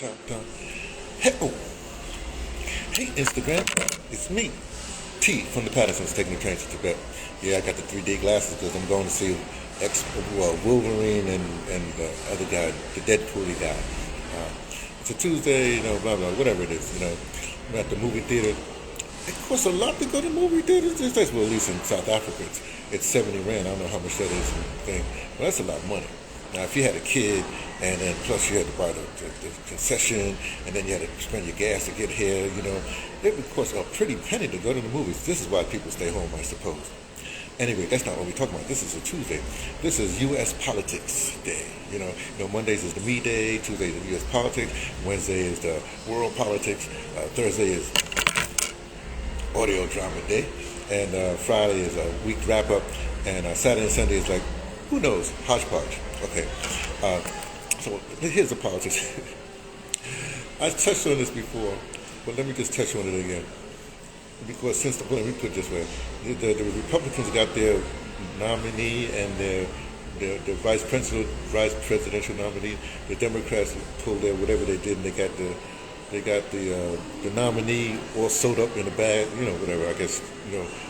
Hey, oh, hey Instagram, it's me, T from the Pattersons taking the train to Tibet. Yeah, I got the 3D glasses because I'm going to see Wolverine and the other guy, the Deadpool guy. It's a Tuesday, blah blah, whatever it is. I'm at the movie theater. It costs a lot to go to movie theaters these days. Well, at least in South Africa, it's 70 rand. I don't know how much that is. Well, that's a lot of money. Now, if you had a kid, and then plus you had to buy the concession, and then you had to spend your gas to get here, it would cost a pretty penny to go to the movies. This is why people stay home, I suppose. Anyway, that's not what we're talking about. This is a Tuesday. This is U.S. Politics Day. Mondays is the Me Day, Tuesday is the U.S. Politics, Wednesday is the World Politics, Thursday is Audio Drama Day, and Friday is a week wrap-up, and Saturday and Sunday is like, who knows, hodgepodge. Okay, so here's the politics. I touched on this before, but let me just touch on it again. Because let me put it this way, the Republicans got their nominee and their vice presidential nominee. The Democrats pulled their whatever they did, and they got the nominee all sewed up in a bag, whatever. I guess,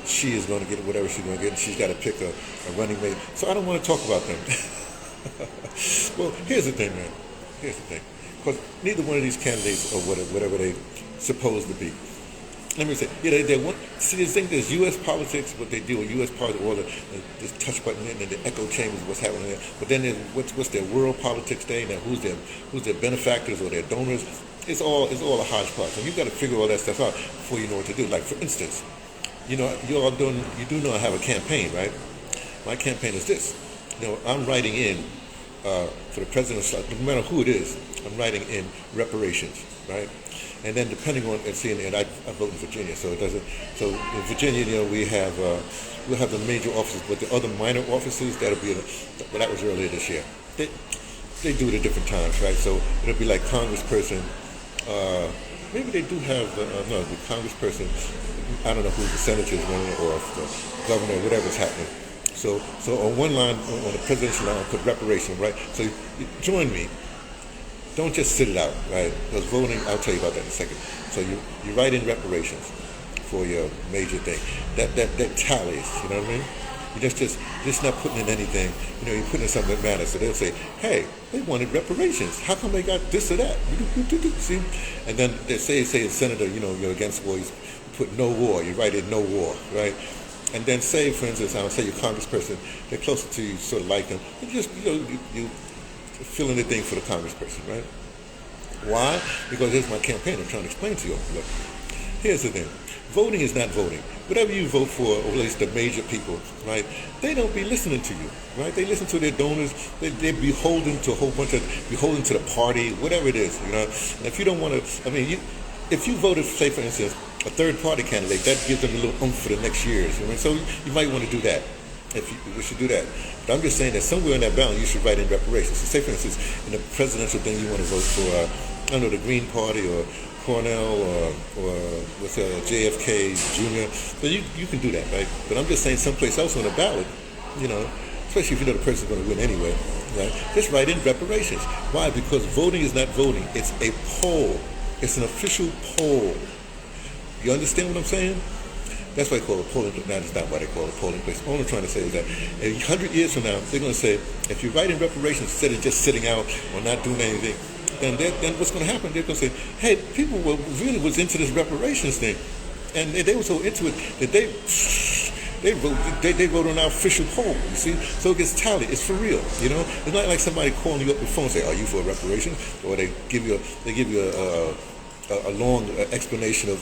she is going to get whatever she's going to get, and she's got to pick a running mate. So I don't want to talk about them. Well, here's the thing, man. Here's the thing. Because neither one of these candidates are whatever they supposed to be. Let me say, they want. See, the thing is, U.S. politics, what they do, U.S. politics, all this touch button and the echo chambers, what's happening there. But then there's what's their world politics day? Now, who's their benefactors or their donors? It's all a hodgepodge, and you've got to figure all that stuff out before you know what to do. Like, for instance, you do know I have a campaign, right? My campaign is this. I'm writing in for the president, no matter who it is, I'm writing in reparations, right? And then depending on, and I vote in Virginia, so it doesn't. So in Virginia, we'll have the major offices, but the other minor offices that'll be. Well, that was earlier this year. They do it at different times, right? So it'll be like congressperson. Maybe they do have the congressperson. I don't know who the senator is running or if the governor, whatever's happening. So on one line, on the presidential line, put reparation, right? So join me. Don't just sit it out, right? Because voting, I'll tell you about that in a second. So you write in reparations for your major thing. That tallies, you know what I mean? You're just not putting in anything. You're putting in something that matters. So they'll say, hey, they wanted reparations. How come they got this or that? See? And then they say a senator, you're against war. You put no war. You write in no war, right? And then say, for instance, I'll say your congressperson, they're closer to you, sort of like them. You just, you fill in the thing for the congressperson, right? Why? Because here's my campaign. I'm trying to explain to you. Look, here's the thing. Voting is not voting. Whatever you vote for, or at least the major people, right, they don't be listening to you, right? They listen to their donors. They're beholden to a whole bunch beholden to the party, whatever it is, And if you don't want to, if you voted, say, for instance, a third-party candidate, that gives them a little oomph for the next years. So you might want to do that. We should do that. But I'm just saying that somewhere in that balance, you should write in reparations. So say, for instance, in the presidential thing, you want to vote for, the Green Party or Cornell or with JFK Jr. So you can do that, right? But I'm just saying someplace else on the ballot, especially if you know the person's going to win anyway, right? Just write in reparations. Why? Because voting is not voting. It's a poll. It's an official poll. You understand what I'm saying? That's why they call it a polling place. Now, that's not why they call it a polling place. All I'm trying to say is that 100 years from now, they're going to say, if you write in reparations instead of just sitting out or not doing anything, then what's going to happen? They're going to say, hey, people really was into this reparations thing. And they were so into it that they wrote on our official poll, you see? So it gets tallied. It's for real, It's not like somebody calling you up the phone and say, are you for reparations? Or they give you a long explanation of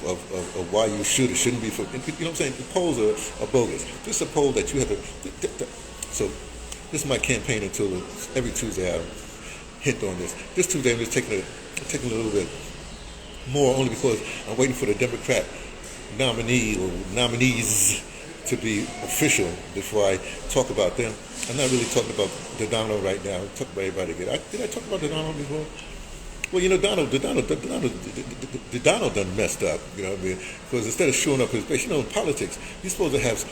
why you should or shouldn't be for, you know what I'm saying? The polls are bogus. This is a poll that you have to, so this is my campaign until every Tuesday I hit on this. This Tuesday I'm just taking a little bit more only because I'm waiting for the Democrat nominee or nominees to be official before I talk about them. I'm not really talking about Donald right now. I'm talking about everybody again. Did I talk about Donald before? Well, Donald done messed up, Because instead of showing up his base, in politics, you're supposed to have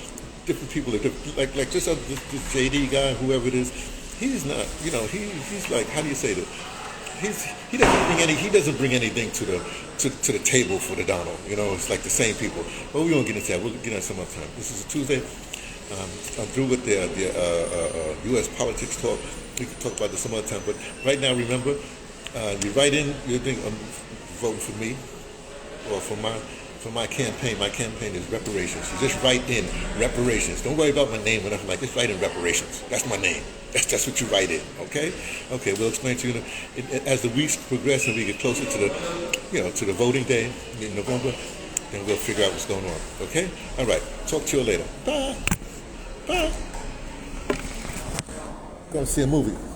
different people, like this JD guy, whoever it is. He's not, he's like, how do you say this? he doesn't bring anything to the table for the Donald. You know, it's like the same people. But we won't get into that. We'll get into some other time. This is a Tuesday. I'm through with the U.S. politics talk. We can talk about this some other time. But right now, remember, you write in your thing. Voting for me or for my campaign. My campaign is reparations. You just write in reparations. Don't worry about my name or nothing like. Just write in reparations. That's my name. That's what you write in. Okay. We'll explain to you as the weeks progress and we get closer to the voting day in November. Then we'll figure out what's going on. Okay. All right. Talk to you later. Bye. Bye. Going to see a movie.